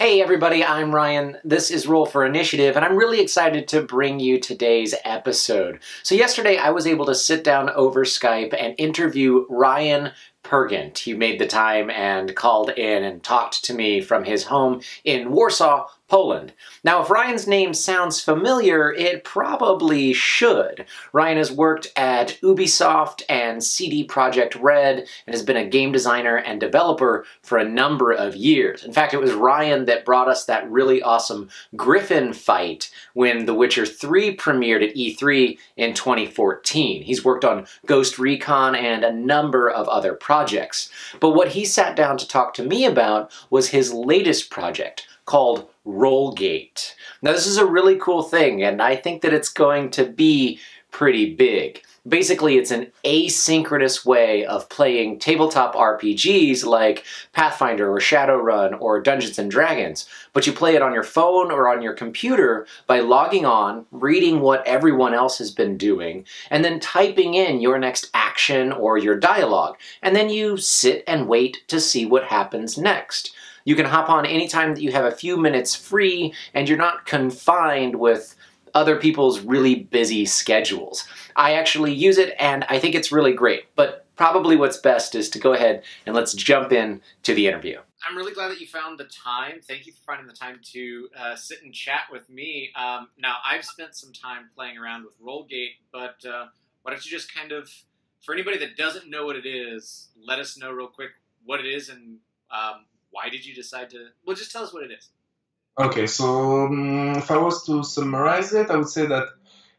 Hey everybody, I'm Ryan. This is Roll for Initiative, and I'm really excited to bring you today's episode. So yesterday I was able to sit down over Skype and interview Ryan Pergant. He made the time and called in and talked to me from his home in Warsaw, Poland. Now, if Ryan's name sounds familiar, it probably should. Ryan has worked at Ubisoft and CD Projekt Red and has been a game designer and developer for a number of years. In fact, it was Ryan that brought us that really awesome Griffin fight when The Witcher 3 premiered at E3 in 2014. He's worked on Ghost Recon and a number of other projects. But what he sat down to talk to me about was his latest project, called Rollgate. Now, this is a really cool thing, and I think that it's going to be pretty big. Basically, it's an asynchronous way of playing tabletop RPGs like Pathfinder or Shadowrun or Dungeons & Dragons, but you play it on your phone or on your computer by logging on, reading what everyone else has been doing, and then typing in your next action or your dialogue, and then you sit and wait to see what happens next. You can hop on anytime that you have a few minutes free, and you're not confined with other people's really busy schedules. I actually use it, and I think it's really great. But probably what's best is to go ahead and let's jump in to the interview. I'm really glad that you found the time. Thank you for finding the time to sit and chat with me. Now, I've spent some time playing around with Rollgate, but why don't you just kind of, for anybody that doesn't know what it is, let us know real quick what it is and why did you decide to... Well, just tell us what it is. Okay, so if I was to summarize it, I would say that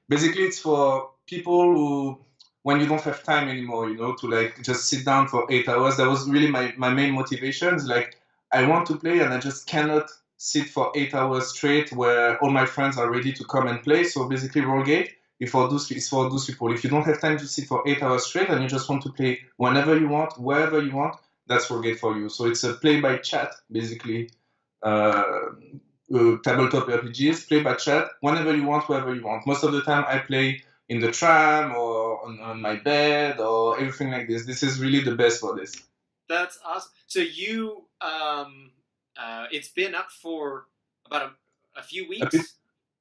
basically it's for people who, when you don't have time anymore, to like just sit down for 8 hours. That was really my main motivation. It's like, I want to play and I just cannot sit for 8 hours straight where all my friends are ready to come and play. So basically Rollgate is for those people. If you don't have time to sit for 8 hours straight and you just want to play whenever you want, wherever you want, that's Rollgate for you. So it's a play by chat, basically. Tabletop RPGs, play by chat, whenever you want, wherever you want. Most of the time I play in the tram or on my bed or everything like this. This is really the best for this. That's awesome. So you, it's been up for about a few weeks?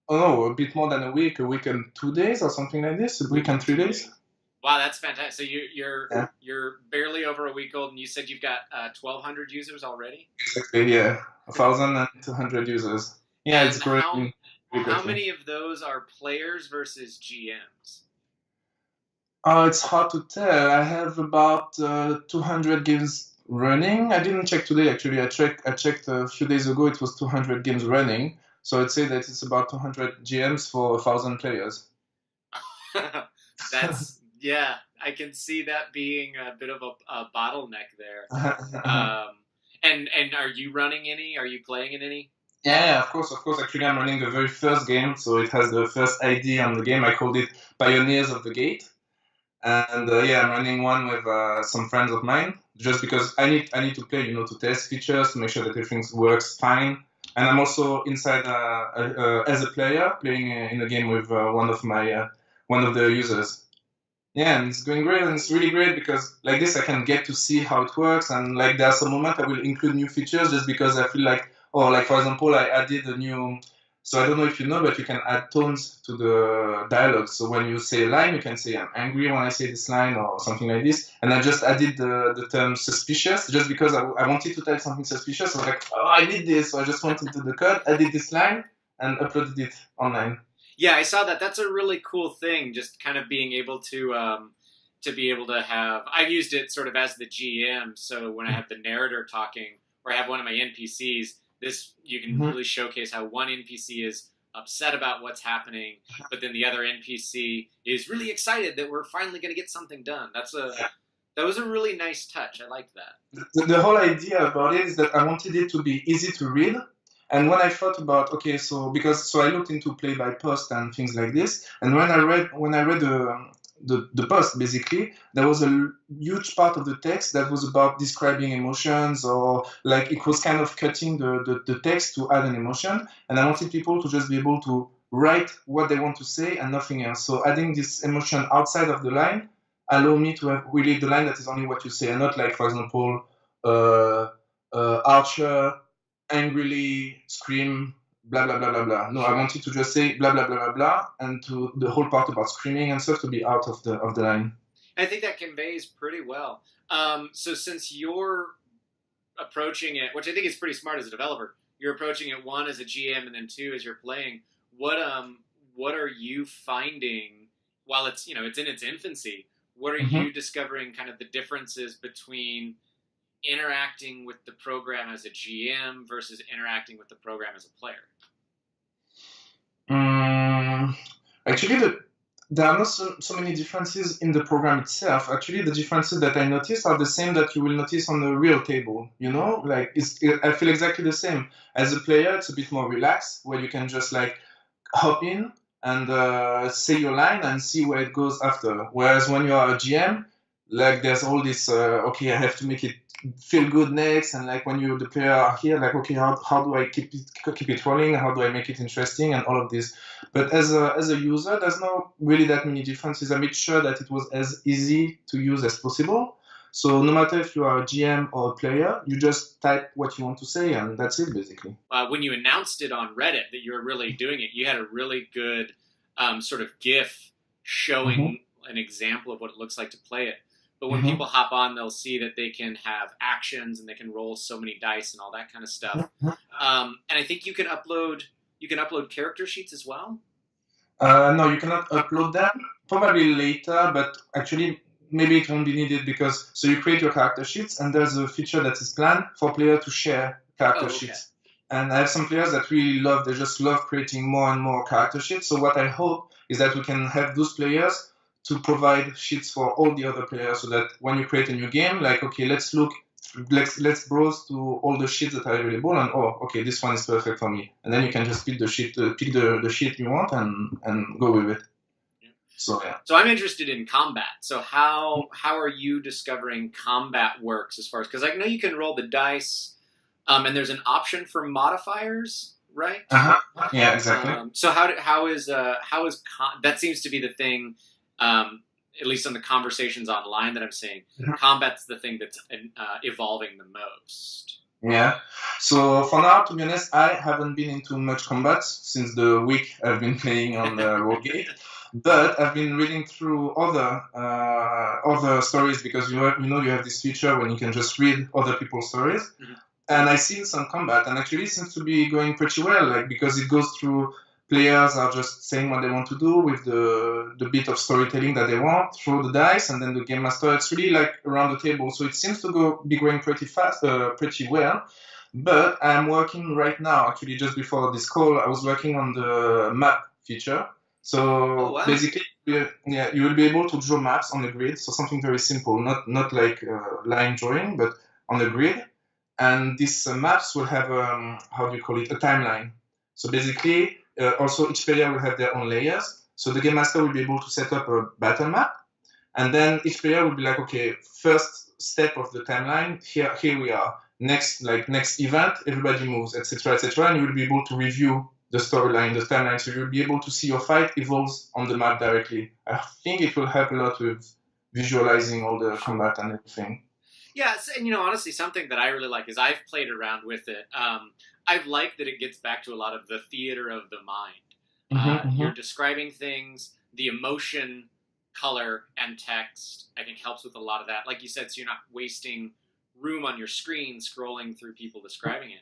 A bit more than a week and 2 days or something like this, a week and 3 days. Wow, that's fantastic. So you're barely over a week old, and you said you've got 1,200 users already? Exactly, yeah. 1,200 users. Yeah, it's great. How many of those are players versus GMs? It's hard to tell. I have about 200 games running. I didn't check today, actually. I checked a few days ago. It was 200 games running. So I'd say that it's about 200 GMs for 1,000 players. That's... Yeah, I can see that being a bit of a bottleneck there. And are you running any? Are you playing in any? Yeah, of course. Actually, I'm running the very first game, so it has the first ID on the game. I called it Pioneers of the Gate. And I'm running one with some friends of mine, just because I need to play, to test features, to make sure that everything works fine. And I'm also inside as a player, playing in a game with one of the users. Yeah, and it's going great, and it's really great because like this I can get to see how it works, and like there are some moments I will include new features just because I feel like, like for example, I added a new, so I don't know if you know, but you can add tones to the dialogue. So when you say a line, you can say I'm angry when I say this line or something like this. And I just added the term suspicious just because I wanted to type something suspicious. I was like, I need this, so I just went into the code, added this line, and uploaded it online. Yeah, I saw that. That's a really cool thing, just kind of being able to have... I've used it sort of as the GM, so when I have the narrator talking, or I have one of my NPCs, you can really showcase how one NPC is upset about what's happening, but then the other NPC is really excited that we're finally going to get something done. That was a really nice touch. I like that. The whole idea about it is that I wanted it to be easy to read. And when I thought about, so I looked into play by post and things like this, and when I read the post, basically, there was a huge part of the text that was about describing emotions, or like it was kind of cutting the text to add an emotion, and I wanted people to just be able to write what they want to say and nothing else. So adding this emotion outside of the line allow me to have really the line that is only what you say, and not like, for example, Archer angrily scream blah blah blah blah blah. No, I wanted to just say blah blah blah blah blah, and to the whole part about screaming and stuff to be out of the line. I think that conveys pretty well. So since you're approaching it, which I think is pretty smart as a developer, you're approaching it one as a GM and then two as you're playing. What are you finding while it's it's in its infancy? What are you discovering kind of the differences between interacting with the program as a GM versus interacting with the program as a player? Actually, there are not so many differences in the program itself. Actually, the differences that I noticed are the same that you will notice on the real table. Like I feel exactly the same. As a player, it's a bit more relaxed, where you can just like hop in and say your line and see where it goes after. Whereas when you are a GM, like there's all this, okay, I have to make it feel good next, and like when the player are here, like, okay, how do I keep it rolling? How do I make it interesting? And all of this. But as a user, there's not really that many differences. I made sure that it was as easy to use as possible. So no matter if you are a GM or a player, you just type what you want to say, and that's it, basically. When you announced it on Reddit that you were really doing it, you had a really good sort of GIF showing an example of what it looks like to play it. But when people hop on, they'll see that they can have actions and they can roll so many dice and all that kind of stuff. And I think you can upload character sheets as well. No, you cannot upload them. Probably later, but actually maybe it won't be needed because you create your character sheets and there's a feature that is planned for players to share character sheets. And I have some players that really they just love creating more and more character sheets. So what I hope is that we can have those players to provide sheets for all the other players, so that when you create a new game, like, okay, let's browse to all the sheets that are available, and okay, this one is perfect for me, and then you can just pick the sheet you want and go with it. Yeah. So yeah. So I'm interested in combat. So how are you discovering combat works as far as, because I know you can roll the dice, and there's an option for modifiers, right? Yeah, exactly. So how is that seems to be the thing. At least on the conversations online that I'm seeing, combat's the thing that's evolving the most. Yeah. So for now, to be honest, I haven't been into much combat since the week I've been playing on Rollgate. But I've been reading through other stories, because you have this feature when you can just read other people's stories. And I've seen some combat, and actually it seems to be going pretty well, like, because it goes through. Players are just saying what they want to do with the bit of storytelling that they want, throw the dice, and then the game master. It's really like around the table. So it seems to be going pretty fast, pretty well. But I'm working right now, actually just before this call, I was working on the map feature. So basically, you will be able to draw maps on the grid. So something very simple, not like line drawing, but on the grid. And these maps will have, a timeline. So basically, also, each player will have their own layers. So the game master will be able to set up a battle map. And then each player will be like, okay, first step of the timeline, here we are. Next event, everybody moves, etc., etc. And you will be able to review the storyline, the timeline. So you'll be able to see your fight evolves on the map directly. I think it will help a lot with visualizing all the combat and everything. Yeah, and honestly, something that I really like is I've played around with it. I've liked that it gets back to a lot of the theater of the mind. You're describing things, the emotion, color, and text, I think helps with a lot of that. Like you said, so you're not wasting room on your screen scrolling through people describing it.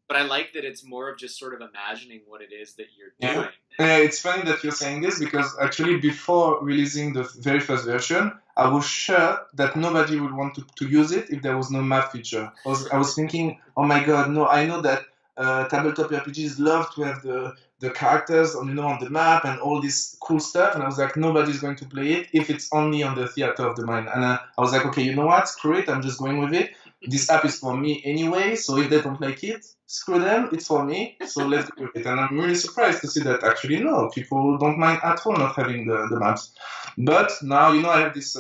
But I like that it's more of just sort of imagining what it is that you're doing. It's funny that you're saying this, because actually before releasing the very first version, I was sure that nobody would want to use it if there was no map feature. I was thinking, oh my god, no, I know that tabletop RPGs love to have the characters on the map and all this cool stuff, and I was like, nobody's going to play it if it's only on the theater of the mind. And I was like, okay, you know what, screw it, I'm just going with it. This app is for me anyway, so if they don't like it, screw them, it's for me, so let's go with it. And I'm really surprised to see that actually no, people don't mind at all not having the maps. But now I have this.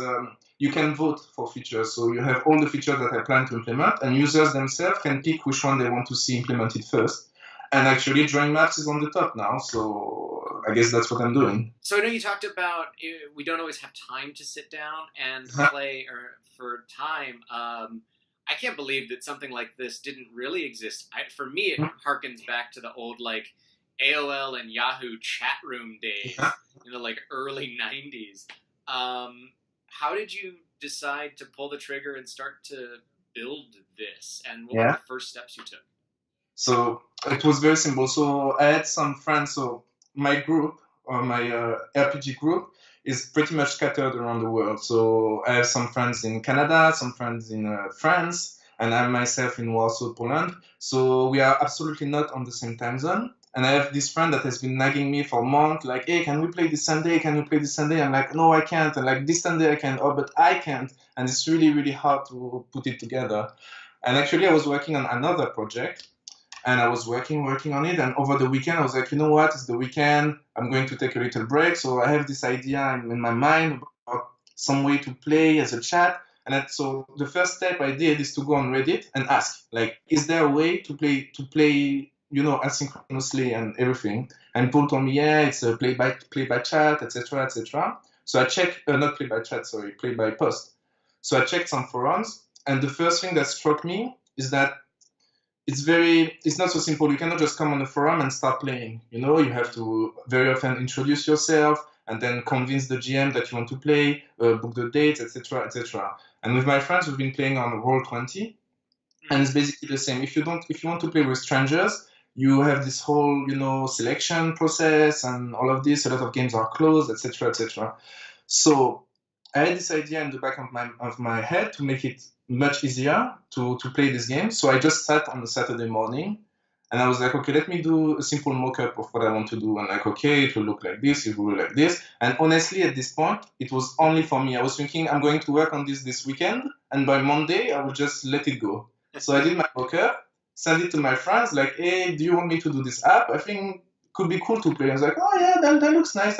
You can vote for features, so you have all the features that I plan to implement, and users themselves can pick which one they want to see implemented first. And actually, drawing maps is on the top now, so I guess that's what I'm doing. So I know you talked about we don't always have time to sit down and play, or for time. I can't believe that something like this didn't really exist. For me, it harkens back to the old like AOL and Yahoo chat room days, in the like early '90s. How did you decide to pull the trigger and start to build this? And what were the first steps you took? So it was very simple. So I had some friends. So my group, or my RPG group, is pretty much scattered around the world. So I have some friends in Canada, some friends in France, and I myself in Warsaw, Poland. So we are absolutely not on the same time zone. And I have this friend that has been nagging me for months, like, hey, can we play this Sunday? Can we play this Sunday? I'm like, no, I can't. And like, this Sunday I can, oh, but I can't. And it's really, really hard to put it together. And actually, I was working on another project. And I was working on it. And over the weekend, I was like, you know what? It's the weekend. I'm going to take a little break. So I have this idea in my mind about some way to play as a chat. And so the first step I did is to go on Reddit and ask, like, is there a way to play, asynchronously and everything? And people told me, yeah, it's a play by chat, etc., etc. So I checked, not play by chat, sorry, play by post. So I checked some forums. And the first thing that struck me is that it's not so simple. You cannot just come on the forum and start playing. You have to very often introduce yourself and then convince the GM that you want to play, book the dates, etc., etc. And with my friends, we've been playing on Roll20, and it's basically the same. If you want to play with strangers, you have this whole, selection process and all of this. A lot of games are closed, etc., etc. So I had this idea in the back of my head to make it much easier to play this game. So I just sat on a Saturday morning and I was like, okay, let me do a simple mock-up of what I want to do. And like, okay, it will look like this, it will look like this. And honestly, at this point, it was only for me. I was thinking I'm going to work on this weekend, and by Monday, I will just let it go. So I did my mock-up, sent it to my friends, like, hey, do you want me to do this app? I think it could be cool to play. I was like, oh yeah, that looks nice.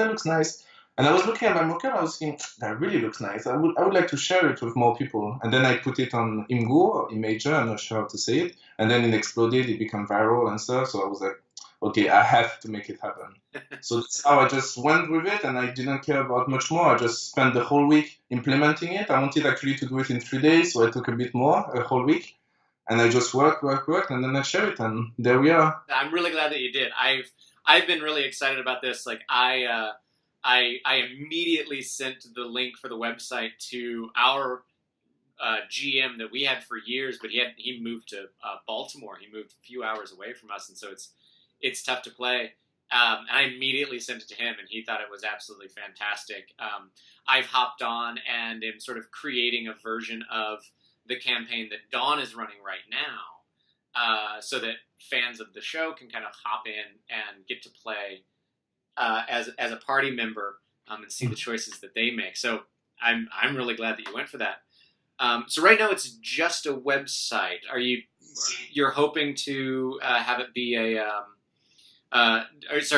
And I was looking at my mock-up, I was thinking, that really looks nice. I would like to share it with more people. And then I put it on Imgur or Imager, I'm not sure how to say it. And then it exploded, it became viral and stuff. So I was like, okay, I have to make it happen. So that's how I just went with it, and I didn't care about much more. I just spent the whole week implementing it. I wanted actually to do it in 3 days, so I took a bit more, a whole week. And I just worked, and then I shared it, and there we are. I'm really glad that you did. I've been really excited about this. Like I immediately sent the link for the website to our GM that we had for years, but he moved to Baltimore. He moved a few hours away from us, and so it's tough to play. And I immediately sent it to him, and he thought it was absolutely fantastic. I've hopped on and am sort of creating a version of the campaign that Dawn is running right now, so that fans of the show can kind of hop in and get to play as a party member and see the choices that they make. So I'm really glad that you went for that. So right now it's just a website. You're hoping to have it be are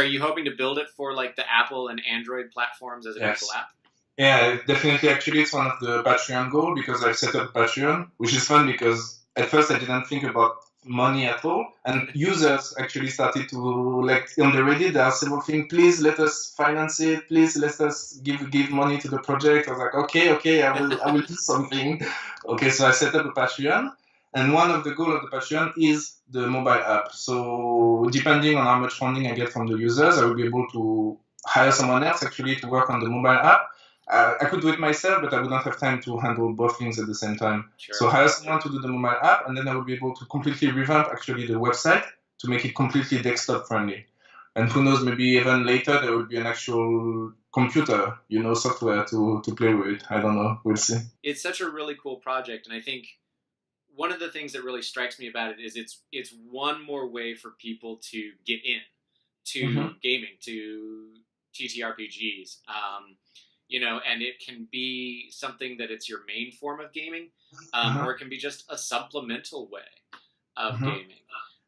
you hoping to build it for like the Apple and Android platforms as an actual app? Yeah, definitely. Actually, it's one of the Patreon goals because I've set up Patreon, which is fun because at first I didn't think about money at all, and users actually started to, like, on the Reddit there are several things, please let us finance it, please let us give money to the project. I was like, okay, I will do something. Okay, so I set up a Patreon, and one of the goals of the Patreon is the mobile app. So depending on how much funding I get from the users, I will be able to hire someone else actually to work on the mobile app. I could do it myself, but I would not have time to handle both things at the same time. Sure. So hire someone to do the mobile app, and then I will be able to completely revamp actually the website to make it completely desktop friendly. And who knows, maybe even later there will be an actual computer, software to play with. I don't know. We'll see. It's such a really cool project, and I think one of the things that really strikes me about it is it's one more way for people to get in to gaming, to TTRPGs. And it can be something that it's your main form of gaming, or it can be just a supplemental way of gaming.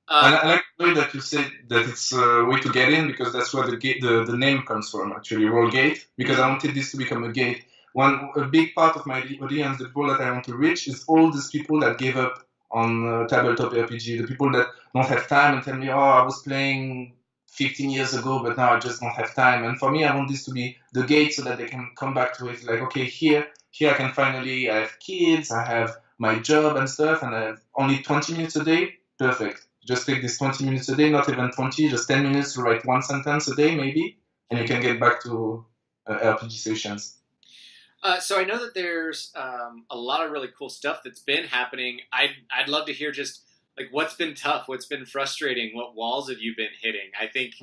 And I like the way that you said that it's a way to get in, because that's where the name comes from, actually, Rollgate, because I wanted this to become a gate. A big part of my audience, the people that I want to reach, is all these people that gave up on tabletop RPG, the people that don't have time and tell me, I was playing 15 years ago, but now I just don't have time. And for me, I want this to be the gate so that they can come back to it. Like, okay, here I can finally, I have kids, I have my job and stuff, and I have only 20 minutes a day, perfect. Just take this 20 minutes a day, not even 20, just 10 minutes to write one sentence a day, maybe, and you can get back to RPG sessions. So I know that there's a lot of really cool stuff that's been happening. I'd love to hear just like what's been tough, what's been frustrating, what walls have you been hitting? I think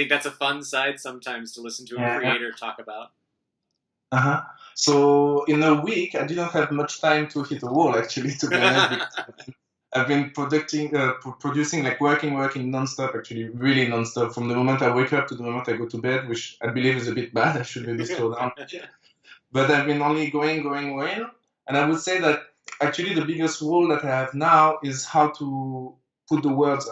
that's a fun side sometimes to listen to a creator talk about. So in a week, I didn't have much time to hit a wall, actually, to be honest. I've been producing, like working non-stop, actually, really non-stop, from the moment I wake up to the moment I go to bed, which I believe is a bit bad. I should maybe slow down. But I've been only going. And I would say that actually the biggest wall that I have now is how to put the word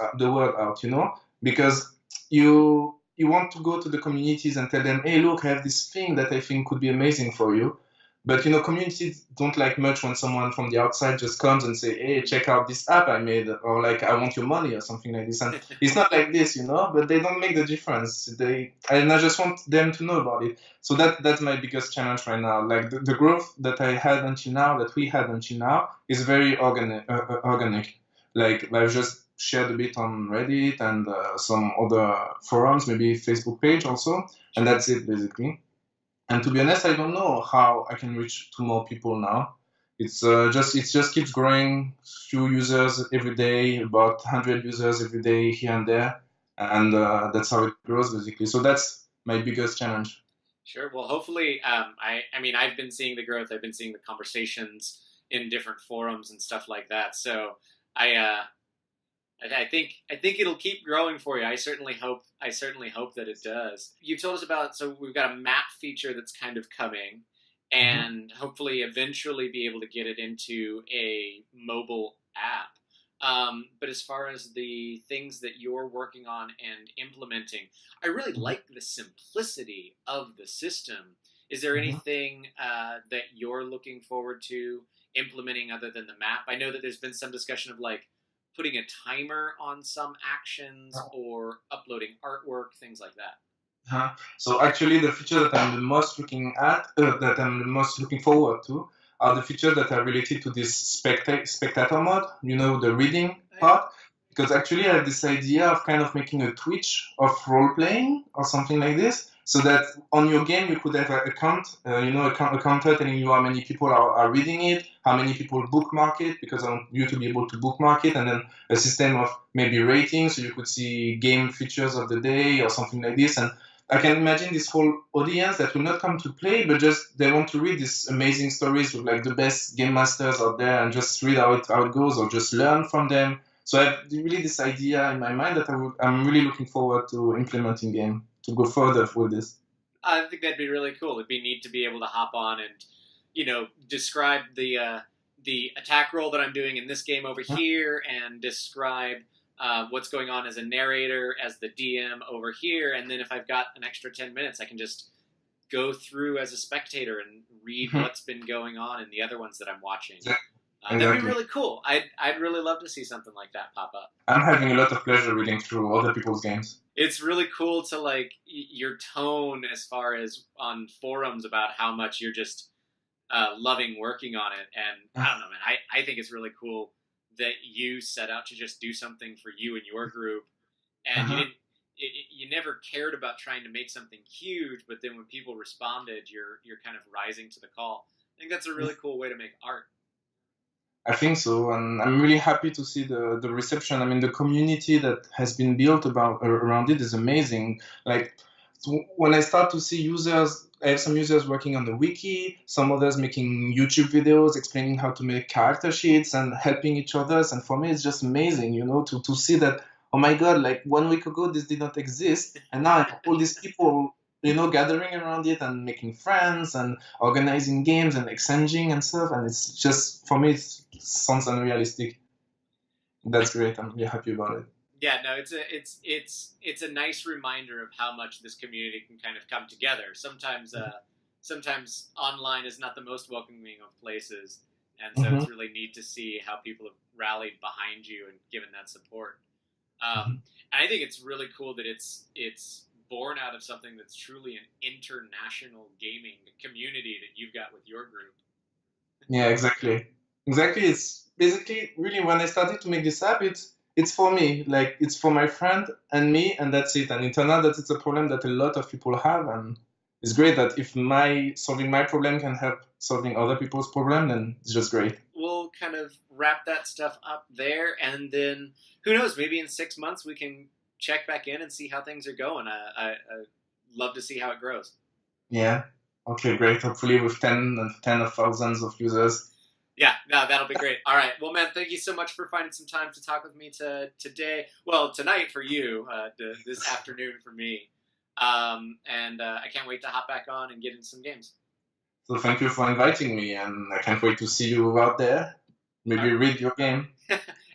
out, you know? Because you want to go to the communities and tell them, hey, look, I have this thing that I think could be amazing for you. But, you know, communities don't like much when someone from the outside just comes and say, hey, check out this app I made, or like, I want your money or something like this. And it's not like this, you know, but they don't make the difference. And I just want them to know about it. So that's my biggest challenge right now. Like the growth that we had until now, is very organic. Like I've just shared a bit on Reddit and some other forums, maybe Facebook page also. And that's it, basically. And to be honest, I don't know how I can reach to more people now. It just keeps growing. Few users every day, about 100 users every day here and there, and that's how it grows basically. So that's my biggest challenge. Sure. Well, hopefully, I mean, I've been seeing the growth. I've been seeing the conversations in different forums and stuff like that. So I think it'll keep growing for you. I certainly hope that it does. You told us about, so we've got a map feature that's kind of coming, and hopefully eventually be able to get it into a mobile app. But as far as the things that you're working on and implementing, I really like the simplicity of the system. Is there anything that you're looking forward to implementing other than the map? I know that there's been some discussion of like putting a timer on some actions or uploading artwork, things like that. So actually, the feature that I'm the most looking forward to, are the features that are related to this spectator mode. You know, the reading part. Because actually, I have this idea of kind of making a Twitch of role playing or something like this. So that on your game, you could have a count, a counter telling you how many people are reading it, how many people bookmark it, because I want you to be able to bookmark it, and then a system of maybe ratings, so you could see game features of the day or something like this. And I can imagine this whole audience that will not come to play, but just they want to read these amazing stories with like the best game masters out there and just read how it goes or just learn from them. So I have really this idea in my mind that I'm really looking forward to implementing game. To go further with this. I think that'd be really cool. It'd be neat to be able to hop on and, you know, describe the attack roll that I'm doing in this game over here, and describe what's going on as a narrator, as the DM over here, and then if I've got an extra 10 minutes, I can just go through as a spectator and read what's been going on in the other ones that I'm watching. That'd be really cool. I'd really love to see something like that pop up. I'm having a lot of pleasure reading through other people's games. It's really cool to like your tone as far as on forums about how much you're just loving working on it. And I don't know, man, I think it's really cool that you set out to just do something for you and your group. And you never cared about trying to make something huge, but then when people responded, you're kind of rising to the call. I think that's a really cool way to make art. I think so, and I'm really happy to see the reception. I mean, the community that has been built around it is amazing. Like, when I start to see users, I have some users working on the wiki, some others making YouTube videos explaining how to make character sheets and helping each other. And for me, it's just amazing, you know, to see that, oh my God, like 1 week ago, this did not exist. And now I have all these people, you know, gathering around it and making friends and organizing games and exchanging and stuff. And it's just, for me, it sounds unrealistic. That's great. I'm really happy about it. Yeah, no, it's a nice reminder of how much this community can kind of come together. Sometimes online is not the most welcoming of places, and so it's really neat to see how people have rallied behind you and given that support. And I think it's really cool that it's born out of something that's truly an international gaming community that you've got with your group. Yeah, exactly. Exactly. It's basically really when I started to make this app, it's for me, like it's for my friend and me, and that's it. And it turned out that it's a problem that a lot of people have, and it's great that if my solving my problem can help solving other people's problem, then it's just great. We'll kind of wrap that stuff up there, and then who knows? Maybe in 6 months we can check back in and see how things are going. I love to see how it grows. Yeah. Okay, great. Hopefully with 10 of thousands of users. Yeah, no, that'll be great. All right. Well, man, thank you so much for finding some time to talk with me today. Well, tonight for you, this afternoon for me. And I can't wait to hop back on and get into some games. So thank you for inviting me, and I can't wait to see you out there. Maybe read your game.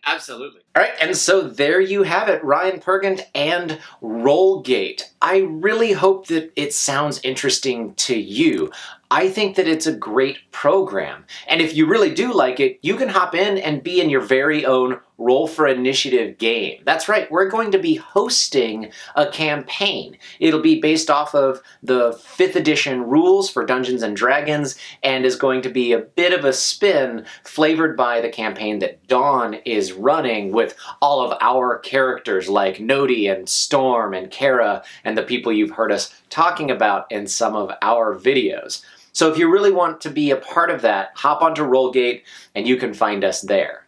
Absolutely. All right, and so there you have it, Ryan Pergent and Rollgate. I really hope that it sounds interesting to you. I think that it's a great program. And if you really do like it, you can hop in and be in your very own Roll for Initiative game. That's right, we're going to be hosting a campaign. It'll be based off of the 5th edition rules for Dungeons & Dragons and is going to be a bit of a spin flavored by the campaign that Dawn is running with all of our characters like Nodi and Storm and Kara and the people you've heard us talking about in some of our videos. So if you really want to be a part of that, hop onto Rollgate and you can find us there.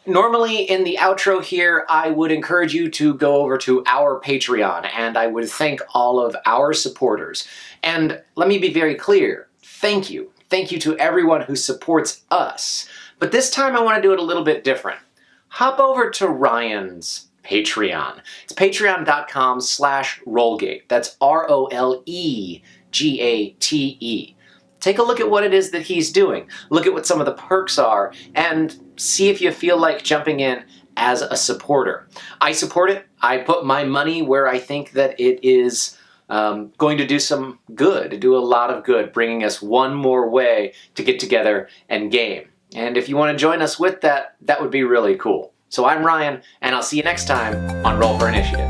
Normally in the outro here, I would encourage you to go over to our Patreon and I would thank all of our supporters. And let me be very clear, thank you. Thank you to everyone who supports us. But this time I want to do it a little bit different. Hop over to Ryan's Patreon. It's patreon.com/Rollgate. That's ROLEGATE. Take a look at what it is that he's doing. Look at what some of the perks are and see if you feel like jumping in as a supporter. I support it. I put my money where I think that it is going to do some good, to do a lot of good, bringing us one more way to get together and game. And if you want to join us with that, that would be really cool. So I'm Ryan, and I'll see you next time on Roll for Initiative.